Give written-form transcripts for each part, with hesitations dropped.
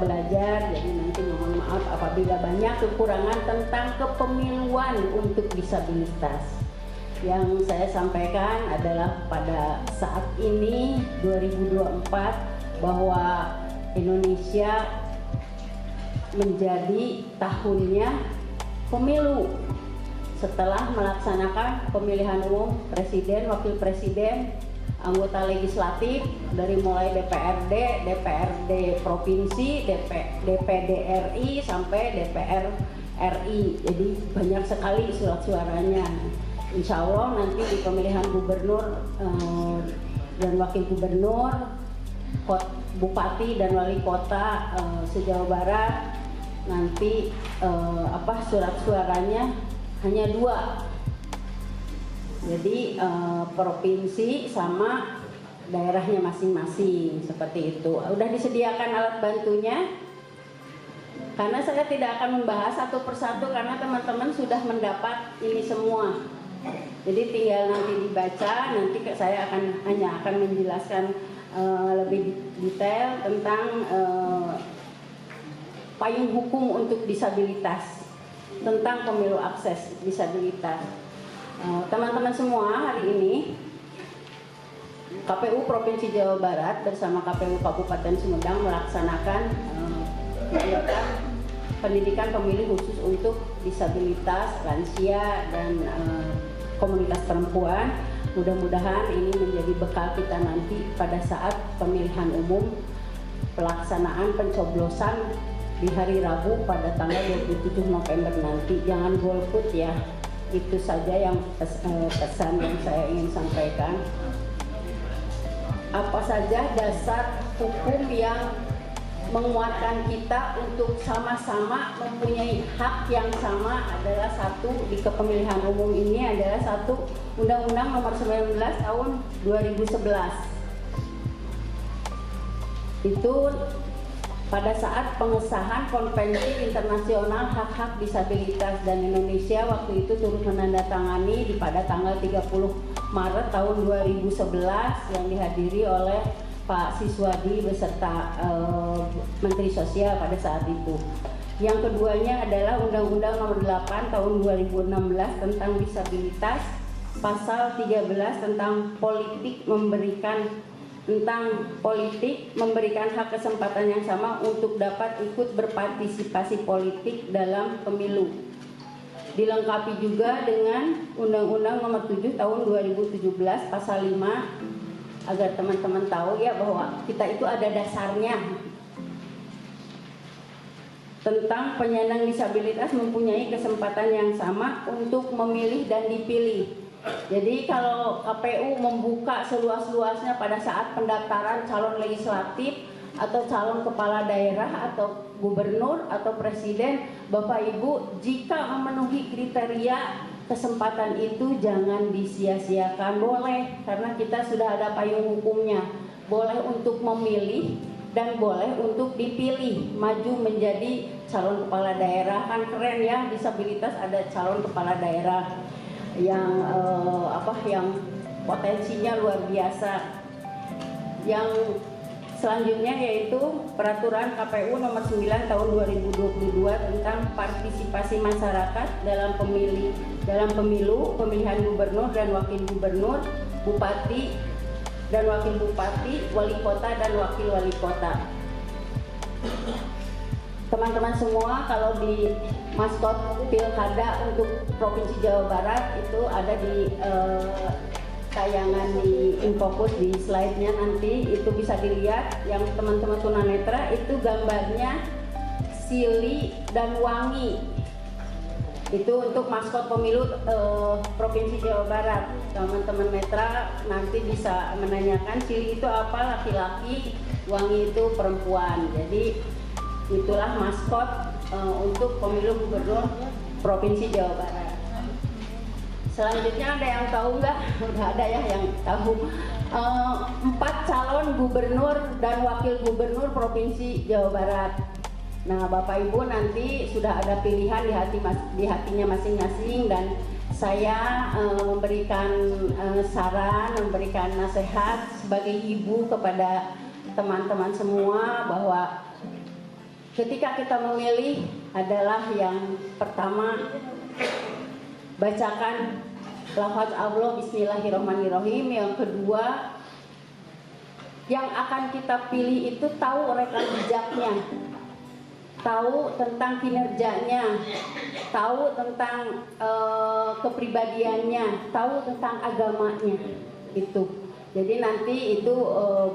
tetap belajar. Jadi nanti mohon maaf apabila banyak kekurangan tentang kepemiluan untuk disabilitas. Yang saya sampaikan adalah pada saat ini 2024 bahwa Indonesia menjadi tahunnya pemilu setelah melaksanakan pemilihan umum presiden, wakil presiden, anggota legislatif dari mulai DPRD, DPRD provinsi, DPD RI sampai DPR RI. Jadi banyak sekali surat suaranya. Insya Allah nanti di pemilihan gubernur dan wakil gubernur, bupati dan wali kota se-Jawa Barat nanti surat suaranya hanya 2. Jadi provinsi sama daerahnya masing-masing seperti itu. Udah disediakan alat bantunya. Karena saya tidak akan membahas satu persatu karena teman-teman sudah mendapat ini semua. Jadi tinggal nanti dibaca, nanti saya hanya akan menjelaskan lebih detail tentang payung hukum untuk disabilitas, tentang pemilu akses disabilitas. Teman-teman semua, hari ini KPU Provinsi Jawa Barat bersama KPU Kabupaten Sumedang melaksanakan kegiatan pendidikan pemilih khusus untuk disabilitas, lansia, dan komunitas perempuan. Mudah-mudahan ini menjadi bekal kita nanti pada saat pemilihan umum, pelaksanaan pencoblosan di hari Rabu pada tanggal 27 November nanti. Jangan golput ya, itu saja yang pesan yang saya ingin sampaikan. Apa saja dasar hukum yang menguatkan kita untuk sama-sama mempunyai hak yang sama adalah satu, di kepemilihan umum ini adalah satu, Undang-Undang Nomor 19 Tahun 2011. Itu pada saat pengesahan Konvensi Internasional Hak-Hak Disabilitas, dan Indonesia waktu itu turut menandatangani pada tanggal 30 Maret tahun 2011 yang dihadiri oleh Pak Siswadi beserta Menteri Sosial pada saat itu. Yang keduanya adalah Undang-Undang Nomor 8 Tahun 2016 tentang disabilitas, pasal 13 tentang memberikan hak kesempatan yang sama untuk dapat ikut berpartisipasi politik dalam pemilu. Dilengkapi juga dengan Undang-Undang Nomor 7 Tahun 2017 pasal 5, agar teman-teman tahu ya bahwa kita itu ada dasarnya tentang penyandang disabilitas mempunyai kesempatan yang sama untuk memilih dan dipilih. Jadi kalau KPU membuka seluas-luasnya pada saat pendaftaran calon legislatif atau calon kepala daerah atau gubernur atau presiden, Bapak Ibu, jika memenuhi kriteria kesempatan itu jangan disia-siakan. Boleh, karena kita sudah ada payung hukumnya. Boleh untuk memilih dan boleh untuk dipilih maju menjadi calon kepala daerah. Kan keren ya, disabilitas ada calon kepala daerah yang yang potensinya luar biasa. Yang selanjutnya yaitu Peraturan KPU Nomor 9 Tahun 2022 tentang partisipasi masyarakat dalam pemilu, pemilihan gubernur dan wakil gubernur, bupati dan wakil bupati, wali kota dan wakil wali kota. Teman-teman semua, kalau di maskot pilkada untuk Provinsi Jawa Barat itu ada di tayangan di Infocus di slide-nya, nanti itu bisa dilihat. Yang teman-teman tunanetra itu gambarnya Sili dan Wangi, itu untuk maskot pemilu Provinsi Jawa Barat. Teman-teman netra nanti bisa menanyakan Sili itu apa, laki-laki, Wangi itu perempuan. Jadi itulah maskot untuk pemilu gubernur Provinsi Jawa Barat. Selanjutnya ada yang tahu nggak? Udah ada ya yang tahu. 4 calon gubernur dan wakil gubernur Provinsi Jawa Barat. Nah, Bapak Ibu nanti sudah ada pilihan di hatinya masing-masing, dan saya memberikan saran, memberikan nasihat sebagai ibu kepada teman-teman semua bahwa ketika kita memilih adalah yang pertama, bacakan lafaz Allah Bismillahirrahmanirrahim. Yang kedua, yang akan kita pilih itu tahu rekam jejaknya, tahu tentang kinerjanya, tahu tentang kepribadiannya, tahu tentang agamanya itu. Jadi nanti itu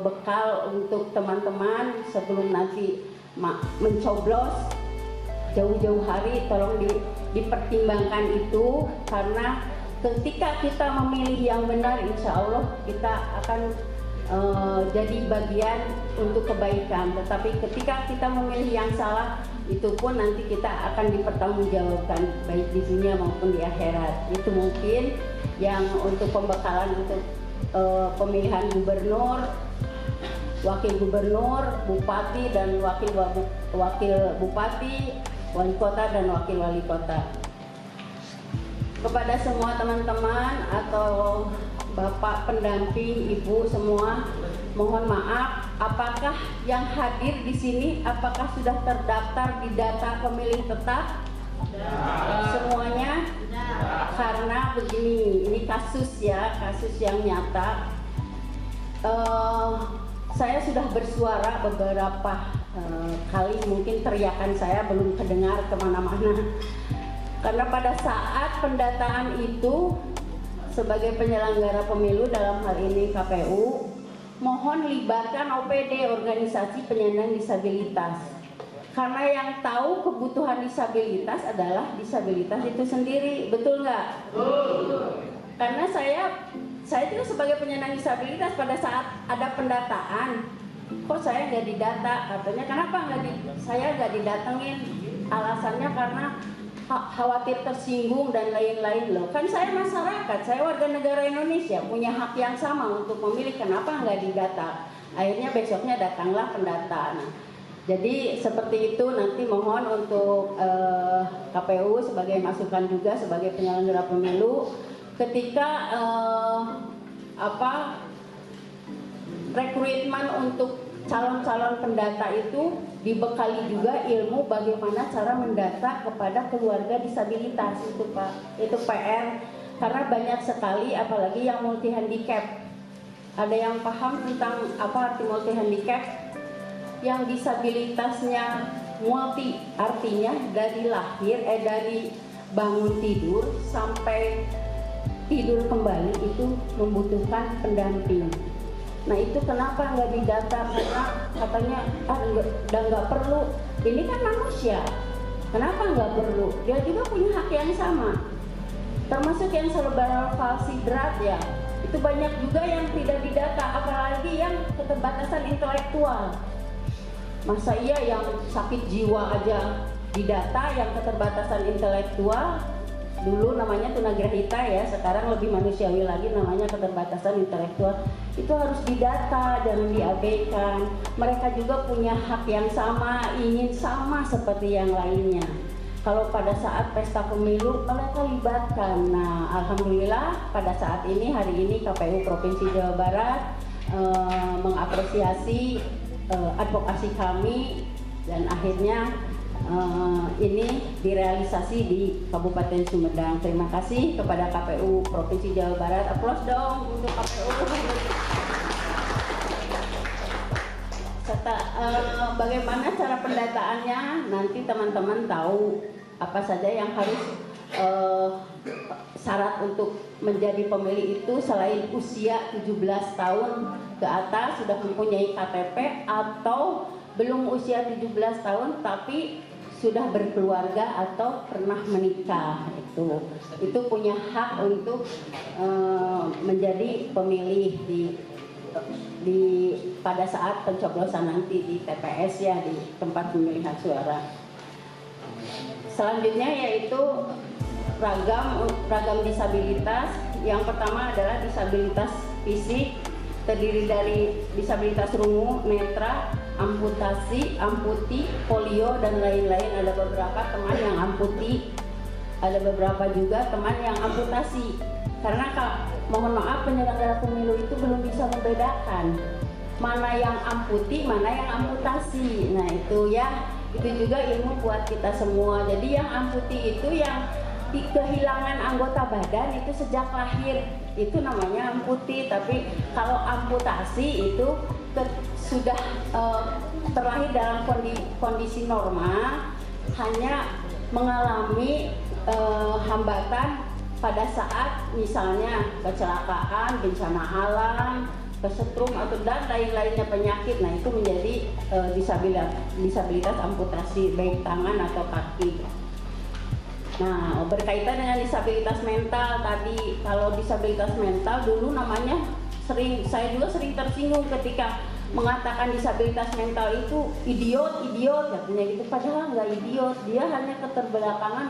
bekal untuk teman-teman sebelum nanti mencoblos jauh-jauh hari, tolong dipertimbangkan itu, karena ketika kita memilih yang benar, insya Allah kita akan jadi bagian untuk kebaikan. Tetapi ketika kita memilih yang salah, itu pun nanti kita akan dipertanggungjawabkan baik di dunia maupun di akhirat. Itu mungkin yang untuk pembekalan untuk pemilihan gubernur, wakil gubernur, bupati dan wakil bupati, wali kota dan wakil wali kota. Kepada semua teman-teman atau Bapak pendamping, Ibu semua, mohon maaf, apakah yang hadir di sini apakah sudah terdaftar di data pemilih tetap? Semuanya? Karena begini, ini kasus ya, kasus yang nyata. Saya sudah bersuara beberapa kali, mungkin teriakan saya belum terdengar kemana-mana. Karena pada saat pendataan itu, sebagai penyelenggara pemilu dalam hal ini KPU, mohon libatkan OPD, organisasi penyandang disabilitas. Karena yang tahu kebutuhan disabilitas adalah disabilitas itu sendiri, betul nggak? Karena saya juga sebagai penyandang disabilitas, pada saat ada pendataan, kok saya nggak didata? Katanya kenapa saya nggak didatengin? Alasannya karena khawatir tersinggung dan lain-lain. Loh, kan saya masyarakat, saya warga negara Indonesia, punya hak yang sama untuk memilih, kenapa nggak didata? Akhirnya besoknya datanglah pendataan. Jadi seperti itu, nanti mohon untuk KPU sebagai masukan juga sebagai penyelenggara pemilu, ketika rekrutmen untuk calon-calon pendata itu dibekali juga ilmu bagaimana cara mendata kepada keluarga disabilitas itu Pak. Itu PR, karena banyak sekali apalagi yang multi handicap. Ada yang paham tentang apa arti multi handicap? Yang disabilitasnya multi, artinya dari lahir dari bangun tidur sampai tidur kembali itu membutuhkan pendamping. Nah itu kenapa nggak didata? Karena katanya udah nggak perlu. Ini kan manusia, kenapa nggak perlu? Dia juga punya hak yang sama. Termasuk yang cerebral palsy berat ya, itu banyak juga yang tidak didata, apalagi yang keterbatasan intelektual. Masa iya yang sakit jiwa aja didata, yang keterbatasan intelektual? Dulu namanya tunagrahita ya, sekarang lebih manusiawi lagi namanya keterbatasan intelektual. Itu harus didata, jangan diabaikan. Mereka juga punya hak yang sama, ingin sama seperti yang lainnya. Kalau pada saat pesta pemilu mereka libatkan. Nah, alhamdulillah pada saat ini, hari ini KPU Provinsi Jawa Barat mengapresiasi advokasi kami, dan akhirnya ini direalisasi di Kabupaten Sumedang. Terima kasih kepada KPU Provinsi Jawa Barat. Aplaus dong untuk KPU. Serta bagaimana cara pendataannya, nanti teman-teman tahu apa saja yang harus syarat untuk menjadi pemilih itu. Selain usia 17 tahun ke atas, sudah mempunyai KTP, atau belum usia 17 tahun tapi sudah berkeluarga atau pernah menikah, itu punya hak untuk menjadi pemilih di pada saat pencoblosan nanti di TPS ya, di tempat pemilihan suara. Selanjutnya yaitu ragam disabilitas. Yang pertama adalah disabilitas fisik, terdiri dari disabilitas rungu, netra, amputasi, amputi, polio, dan lain-lain. Ada beberapa teman yang amputi, ada beberapa juga teman yang amputasi. Karena mohon maaf, penyelenggara pemilu itu belum bisa membedakan mana yang amputi, mana yang amputasi. Nah itu ya, Itu juga ilmu buat kita semua. Jadi yang amputih itu yang kehilangan anggota badan itu sejak lahir, itu namanya amputih. Tapi kalau amputasi itu sudah terlahir dalam kondisi normal, hanya mengalami hambatan pada saat misalnya kecelakaan, bencana alam, kesetrum atau dan lain-lainnya penyakit. Nah, itu menjadi disabilitas amputasi baik tangan atau kaki. Nah, berkaitan dengan disabilitas mental tadi, kalau disabilitas mental dulu namanya saya juga sering tersinggung ketika mengatakan disabilitas mental itu idiot katanya gitu, padahal nggak idiot, dia hanya keterbelakangan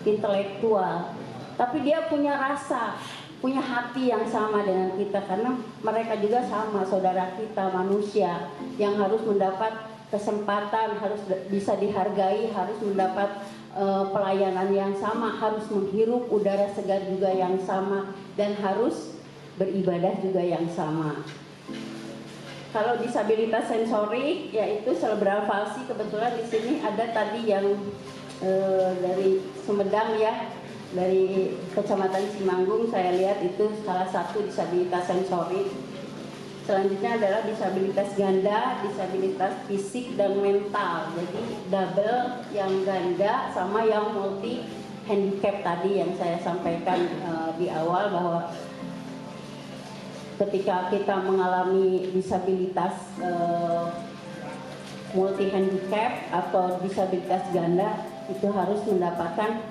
intelektual, tapi dia punya rasa, punya hati yang sama dengan kita, karena mereka juga sama saudara kita manusia yang harus mendapat kesempatan, harus bisa dihargai, harus mendapat pelayanan yang sama, harus menghirup udara segar juga yang sama, dan harus beribadah juga yang sama. Kalau disabilitas sensorik yaitu cerebral palsy, kebetulan di sini ada tadi yang dari Sumedang ya, dari Kecamatan Cimanggung, saya lihat itu salah satu disabilitas sensorik. Selanjutnya adalah disabilitas ganda, disabilitas fisik dan mental. Jadi double, yang ganda sama yang multi handicap tadi yang saya sampaikan di awal, bahwa ketika kita mengalami disabilitas multi handicap atau disabilitas ganda, itu harus mendapatkan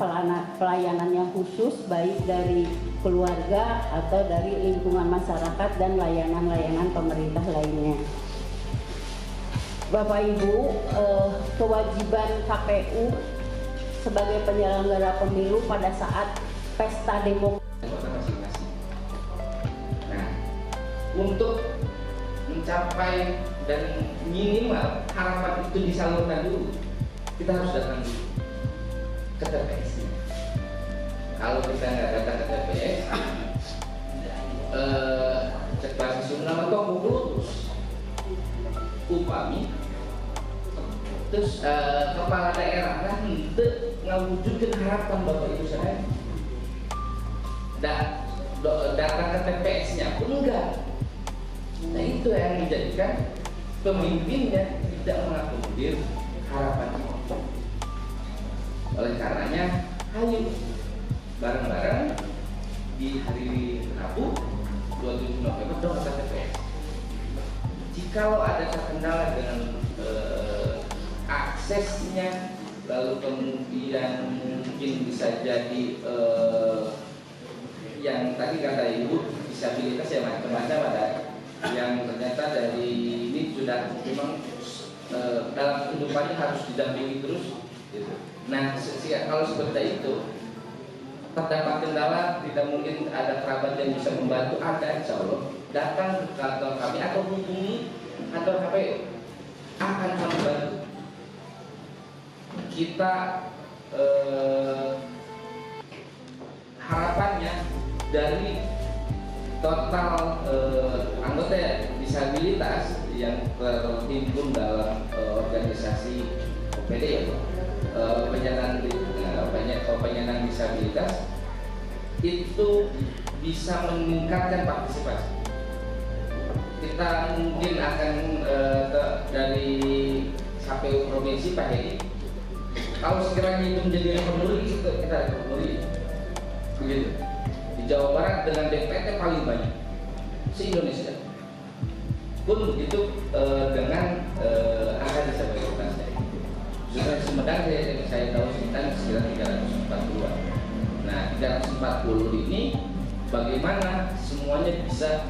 pelayanan yang khusus baik dari keluarga atau dari lingkungan masyarakat dan layanan-layanan pemerintah lainnya. Bapak Ibu, kewajiban KPU sebagai penyelenggara pemilu pada saat pesta demokrasi. Nah, untuk mencapai dan minimal harapan itu disalurkan dulu, kita harus datang dulu ke TPS. Kalau kita nggak datang ke TPS, cek basis nama tokoh terus upami, terus kepala daerah kan itu ngawujudkan harapan Bapak Ibu saya, datang ke TPS-nya pun enggak. Nah, itu yang menjadikan pemimpinnya tidak mengakomodir harapan itu. Oleh karenanya, ayo bareng-bareng di hari Rabu 27 November dong ke TPS. Jikalau ada terkendala dengan aksesnya, lalu kemudian mungkin bisa jadi yang tadi kata Ibu disabilitas ya macam-macam, ada yang ternyata dari ini sudah memang dalam kehidupannya harus didampingi terus gitu. Nah, kalau seperti itu terdapat kendala, tidak mungkin ada kerabat yang bisa membantu, ada, insya Allah datang ke kantor kami atau hubungi kantor KPU, akan kami bantu. Kita harapannya dari total anggota disabilitas yang terhimpun dalam organisasi OPD ya, penyandang disabilitas itu bisa meningkatkan partisipasi. Kita mungkin akan dari KPU provinsi Pak Hedi, kalau sekiranya itu menjadi rekomendasi, kita rekomendasi begitu. Di Jawa Barat dengan DPT paling banyak se-Indonesia pun begitu, dengan angka disabilitasnya. Sudah Sumedang saya tahu sekitar 340-an. Nah, 340 ini bagaimana semuanya bisa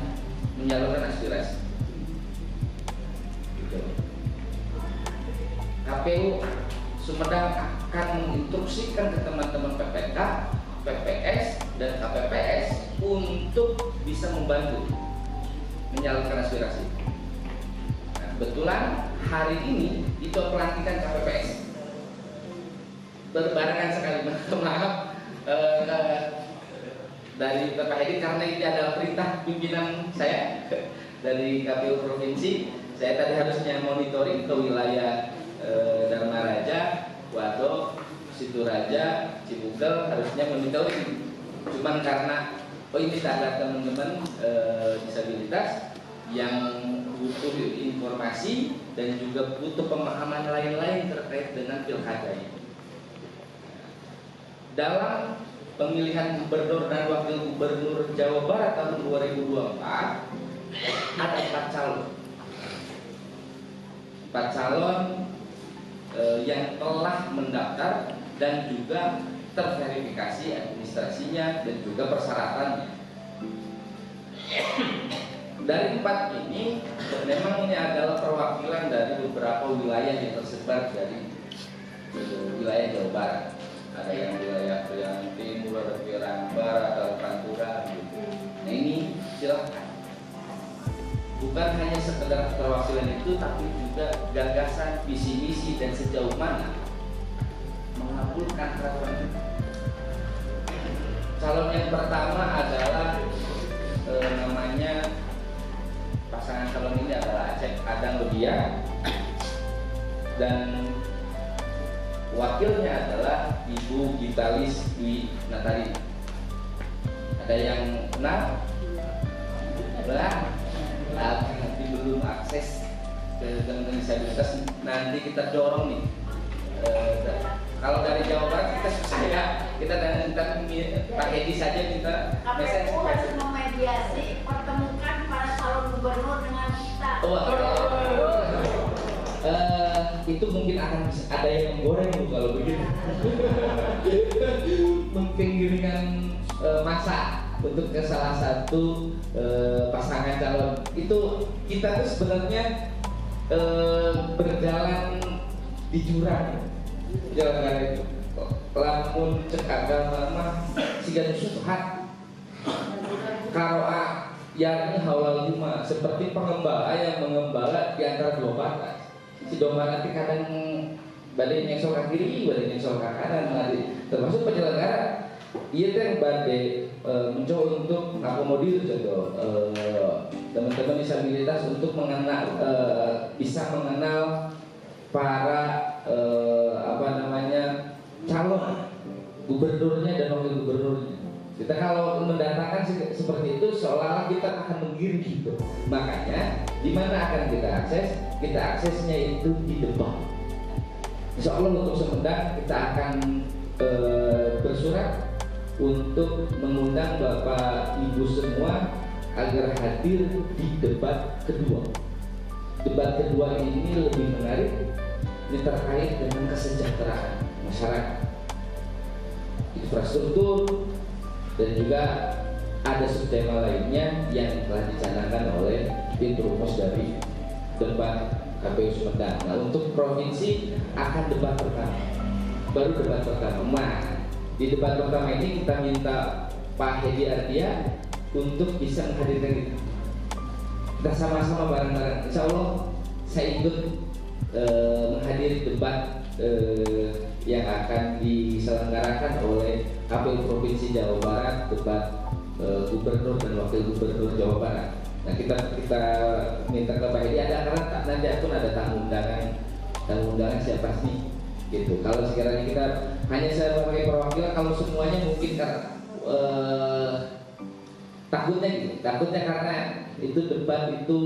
menyalurkan aspirasi. Gitu. KPU Sumedang akan menginstruksikan ke teman-teman PPK, PPS, dan KPPS untuk bisa membantu menyalurkan aspirasi. Nah, kebetulan hari ini itu pelantikan KPPS berbarengan sekali, maaf dari Bapak Hedi, karena ini adalah perintah pimpinan saya dari KPU provinsi. Saya tadi harusnya monitoring ke wilayah Dharma Raja, Wadok, Situraja, Cibugel harusnya monitoring. Cuman karena ini ada teman-teman disabilitas yang butuh informasi dan juga butuh pemahaman lain-lain terkait dengan pilkada ini. Dalam pemilihan gubernur dan wakil gubernur Jawa Barat tahun 2024 ada 4 calon. 4 calon yang telah mendaftar dan juga terverifikasi administrasinya dan juga persyaratannya. Dari 4 ini memang ini adalah perwakilan dari beberapa wilayah yang tersebar dari wilayah Jawa Barat. Ada yang wilayah yang timur, ada yang barat, ada Pantura gitu. Nah ini silahkan. Bukan hanya sekedar perwakilan itu, tapi juga gagasan, visi misi dan sejauh mana mengabulkan harapan itu. Calon yang pertama adalah namanya pasangan calon ini adalah Acep Adang Lebia dan wakilnya adalah Ibu Gitalis Dwi Natari. Ada yang kenal? Nanti belum akses ke teman-teman disabilitas, nanti kita dorong nih. Kalau dari Jawa Barat kita susah, kita Pak Hedi saja kita. KPU harus memediasi, pertemukan para calon gubernur dengan kita. Itu mungkin akan ada yang menggoreng kalau begitu. Mempinggirkan masa untuk ke salah satu pasangan calon itu kita tuh sebenarnya berjalan di jurang itu lamun cek agama mah siga subhat karoa yakni haulal lima seperti pengembala yang mengembala di antara dua batas. Si domba nanti kadang badai nyengsol ke kiri, badai nyengsol ke kanan, termasuk penyelenggara. Iya teh badai mencoba untuk mengakomodir contoh teman-teman disabilitas untuk mengenal bisa mengenal para calon gubernurnya dan wakil gubernurnya. Kita kalau mendatangkan seperti itu seolah-olah kita akan menggiring gitu. Makanya di mana akan kita akses? Kita aksesnya itu di depan. Insya Allah untuk sementara kita akan bersurat untuk mengundang Bapak Ibu semua agar hadir di debat kedua. Debat kedua ini lebih menarik, ini terkait dengan kesejahteraan masyarakat, infrastruktur, dan juga ada subtema lainnya yang telah dicanangkan oleh tim rumus dari debat KPU Sumedang. Nah, untuk provinsi akan debat pertama, baru debat pertama. Nah, di debat pertama ini kita minta Pak Hedi Ardia untuk bisa menghadirkan itu. Kita sama-sama bareng-bareng. Insya Allah saya ikut menghadiri debat yang akan diselenggarakan oleh KPU Provinsi Jawa Barat, debat gubernur dan wakil gubernur Jawa Barat. Nah kita minta ke Pak Hedi ada karena nanti pun ada tamu undangan siapa sih gitu. Kalau sekiranya kita hanya sebagai perwakilan, kalau semuanya mungkin karena takutnya karena itu debat itu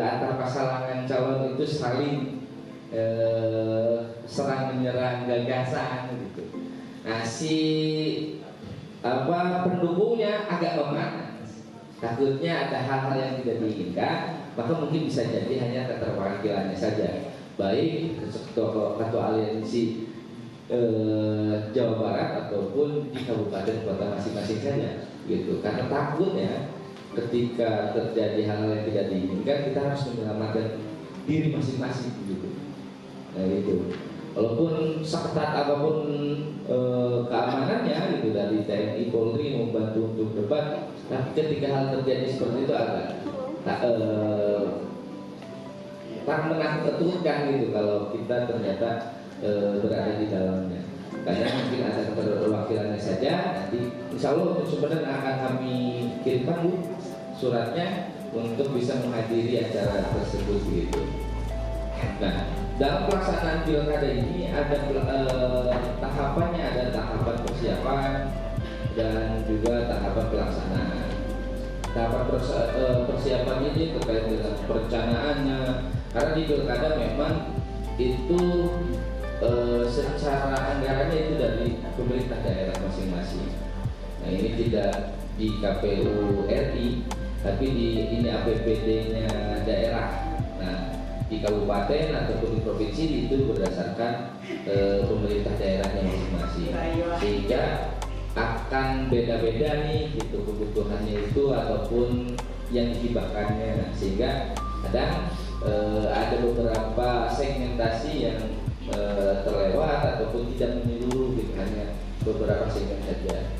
antar pasangan calon itu saling serang menyerang gagasan gitu. Nah pendukungnya agak memanas, takutnya ada hal-hal yang tidak diinginkan, maka mungkin bisa jadi hanya keterwakilannya saja, baik ketua aliansi Jawa Barat ataupun di kabupaten kota masing-masing saja gitu. Karena takutnya ketika terjadi hal-hal yang tidak diinginkan, kita harus menyelamatkan diri masing-masing gitu. Nah itu, walaupun seketat apapun keamanannya gitu dari TNI Polri membantu untuk debat, tapi ketika hal terjadi seperti itu agak tak menakutkan gitu kalau kita ternyata berada di dalamnya. Karena mungkin ada keterwakilannya saja. Nanti insya Allah sebenarnya akan kami kirimkan suratnya untuk bisa menghadiri acara tersebut gitu. Nah, dalam pelaksanaan pilkada ini ada tahapannya, ada tahapan persiapan dan juga tahapan pelaksanaan. Tahapan persiapan ini terkait dengan perencanaannya, karena di pilkada memang itu secara anggarannya itu dari pemerintah daerah masing-masing. Nah, ini tidak di KPU RI, tapi ini APBD-nya daerah. Nah, di kabupaten ataupun di provinsi itu berdasarkan pemerintah daerahnya masing-masing, sehingga akan beda-beda nih gitu kebutuhannya itu ataupun yang dihibahkannya, sehingga kadang ada beberapa segmentasi yang terlewat ataupun tidak menyeluruh gitu, hanya beberapa segmen saja.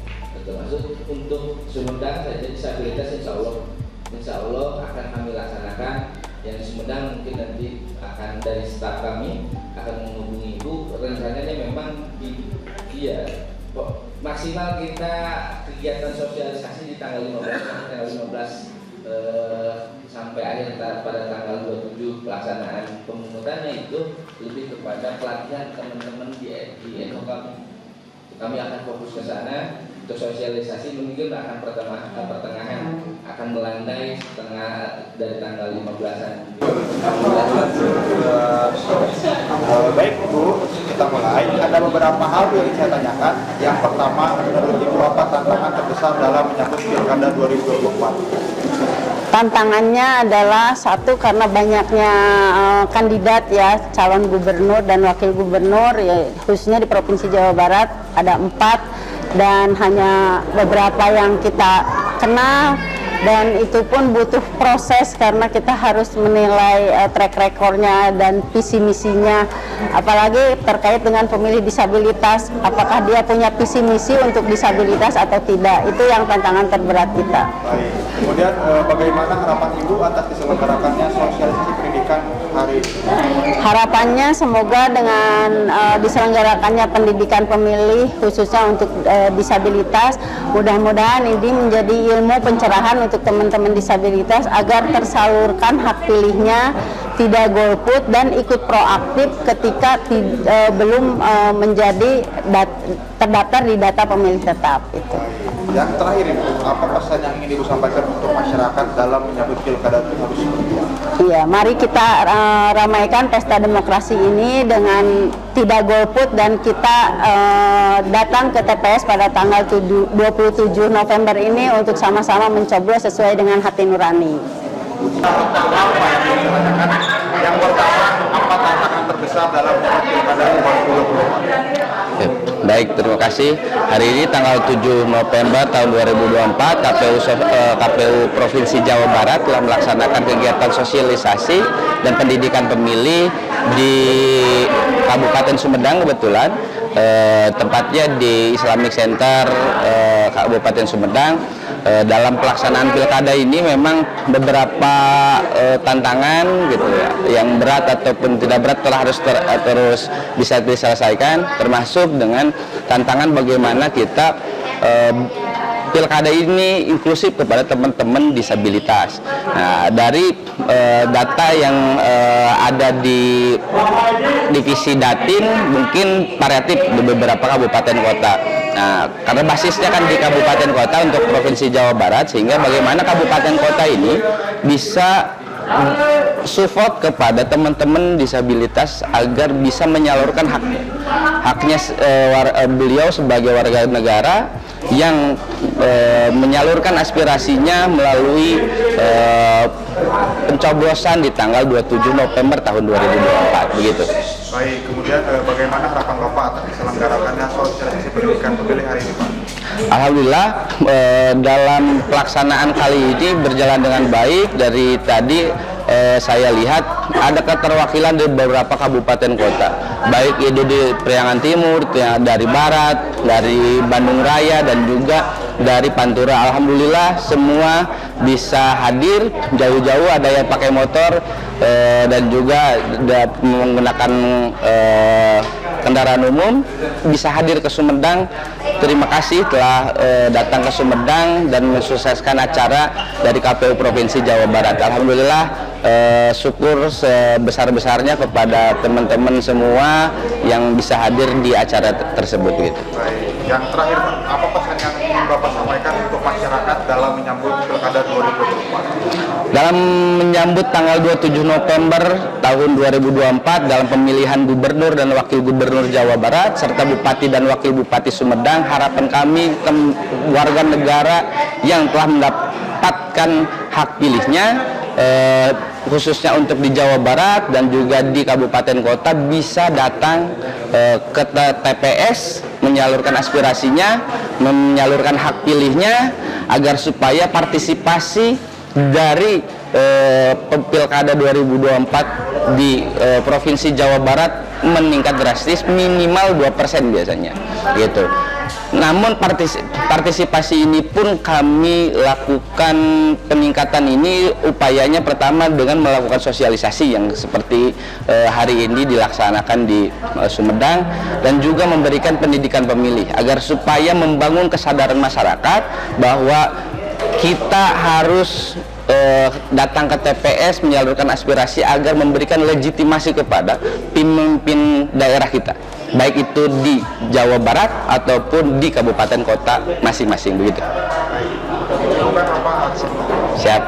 Termasuk untuk Sumedang saja disabilitas, insya Allah akan kami laksanakan. Yang Sumedang mungkin nanti akan dari staf kami akan menghubungi Ibu. Rencananya memang maksimal kita kegiatan sosialisasi di tanggal 15 sampai akhir pada tanggal 27 pelaksanaan pemungutannya itu lebih kepada pelatihan teman-teman di Eko kami. Kami akan fokus ke sana untuk sosialisasi, mungkin akan pertengahan akan melandai dari tanggal 15-an. Baik Bu, kita mulai. Ada beberapa hal yang saya tanyakan. Yang pertama, menurut Ibu apa tantangan terbesar dalam menyambut Pilkada 2024? Tantangannya adalah satu, karena banyaknya kandidat ya, calon gubernur dan wakil gubernur ya, khususnya di Provinsi Jawa Barat ada 4 dan hanya beberapa yang kita kenal, dan itu pun butuh proses karena kita harus menilai track recordnya dan visi misinya, apalagi terkait dengan pemilih disabilitas, apakah dia punya visi misi untuk disabilitas atau tidak. Itu yang tantangan terberat kita. Baik. Kemudian bagaimana harapan Ibu atas diselenggarakannya sosialisasi pendidikan hari ini? Harapannya semoga dengan diselenggarakannya pendidikan pemilih khususnya untuk disabilitas, mudah-mudahan ini menjadi ilmu pencerahan untuk teman-teman disabilitas agar tersalurkan hak pilihnya, tidak golput dan ikut proaktif ketika belum menjadi terdaftar di data pemilih tetap. Itu. Yang terakhir Ibu, apa pesan yang ingin Ibu sampaikan untuk masyarakat dalam menyambut Pilkada 2024? Iya, mari kita ramaikan pesta demokrasi ini dengan tidak golput, dan kita datang ke TPS pada tanggal 27 November ini untuk sama-sama mencoblos sesuai dengan hati nurani. Yang pertama, apa tantangan terbesar dalam menyambut Pilkada 2024? Baik, terima kasih. Hari ini tanggal 7 November tahun 2024, KPU Provinsi Jawa Barat telah melaksanakan kegiatan sosialisasi dan pendidikan pemilih di Kabupaten Sumedang kebetulan, tempatnya di Islamic Center Kabupaten Sumedang. Dalam pelaksanaan pilkada ini memang beberapa tantangan gitu ya, yang berat ataupun tidak berat telah harus terus bisa diselesaikan, termasuk dengan tantangan bagaimana kita pilkada ini inklusif kepada teman-teman disabilitas. Nah, dari data yang ada di divisi Datin mungkin variatif di beberapa kabupaten kota. Nah, karena basisnya kan di kabupaten kota untuk Provinsi Jawa Barat, sehingga bagaimana kabupaten kota ini bisa support kepada teman-teman disabilitas agar bisa menyalurkan haknya beliau sebagai warga negara yang menyalurkan aspirasinya melalui pencoblosan di tanggal 27 November tahun 2024 begitu. Baik, kemudian bagaimana harapan Bapak atas diselenggarakannya sosialisasi pendidikan pemilih hari ini, Pak? Alhamdulillah dalam pelaksanaan kali ini berjalan dengan baik. Dari tadi saya lihat ada keterwakilan dari beberapa kabupaten kota, baik itu di Priangan Timur, dari Barat, dari Bandung Raya, dan juga dari Pantura. Alhamdulillah semua bisa hadir, jauh-jauh ada yang pakai motor dan juga menggunakan kendaraan umum bisa hadir ke Sumedang terima kasih telah datang ke Sumedang dan mensukseskan acara dari KPU Provinsi Jawa Barat. Alhamdulillah, syukur sebesar-besarnya kepada teman-teman semua yang bisa hadir di acara tersebut gitu. Baik. Yang terakhir, apa pesan yang ingin Bapak sampaikan untuk masyarakat dalam menyambut Pilkada 2024? Dalam menyambut tanggal 27 November tahun 2024 dalam pemilihan gubernur dan wakil gubernur Jawa Barat serta bupati dan wakil bupati Sumedang, harapan kami warga negara yang telah mendapatkan hak pilihnya, khususnya untuk di Jawa Barat dan juga di kabupaten kota, bisa datang ke TPS, menyalurkan aspirasinya, menyalurkan hak pilihnya, agar supaya partisipasi dari Pilkada 2024 di Provinsi Jawa Barat meningkat drastis, minimal 2% biasanya gitu. Namun partisipasi ini pun kami lakukan peningkatan ini, upayanya pertama dengan melakukan sosialisasi yang seperti hari ini dilaksanakan di Sumedang, dan juga memberikan pendidikan pemilih agar supaya membangun kesadaran masyarakat bahwa kita harus datang ke TPS, menyalurkan aspirasi agar memberikan legitimasi kepada pemimpin daerah kita, baik itu di Jawa Barat ataupun di kabupaten kota masing-masing begitu. Baik. Siap.